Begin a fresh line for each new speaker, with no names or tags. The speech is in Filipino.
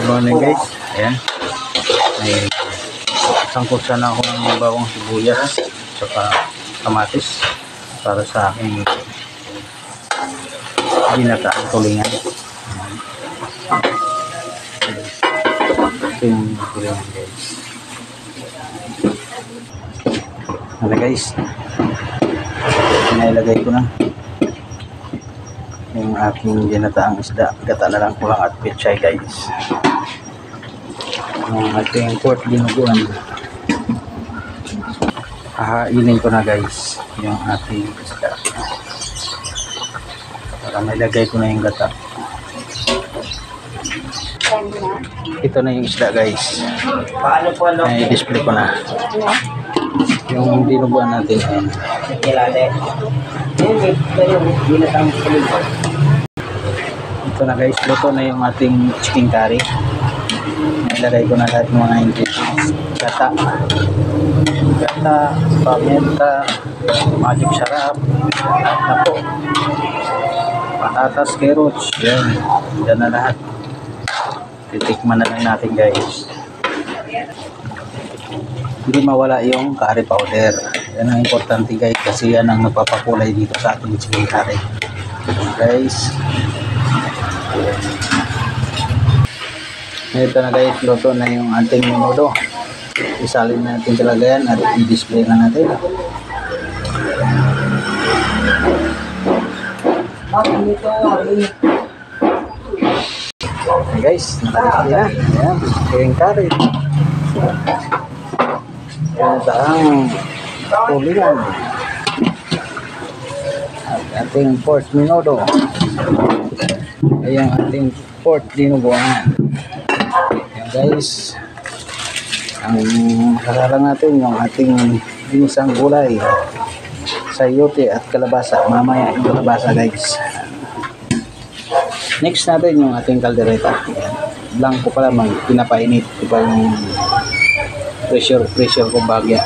morning guys. Ayan. May isang kursa na ako ng bawang sibuyas saka kamatis para sa aking ginataang tulingan. Ito yung tulingan guys. Ano guys? Nailagay ko na yung aking ginataang isda. Gata na lang ko lang at pechay guys. Yung ating pork dinuguan. Hahainin ko na guys yung ating isda. Para mailagay ko na yung gata. Ito na yung isda guys. I-display ko na. Yung dinuguan natin ayan. Ito na guys, luto na yung ating chicken curry. Nilagay ko na lahat ng mga ingredients. Gata, pamenta, magic sarap, lahat na po. Patatas, carrots, yan. Yan na lahat. Titikman na lang natin guys. Hindi mawala yung curry powder. Yan ang importante guys kasi yan ang nagpapakulay dito sa ating chicken curry. Guys. Ito na guys, luto na yung ating menudo. Isalin natin talaga yan at i-display na natin. Okay guys, nakadali na. Ayan, chicken curry. Yan ang tulingan. At ating pork menudo. Ayan ating pork dinuguan. Ayan guys. Ang hasalang natin yung ating ginisang gulay. Sayote at kalabasa. Mamaya yung kalabasa guys. Next natin yung ating kaldereta. Blanco pa lamang. Pinapainit. Diba yung pressure ko bagya.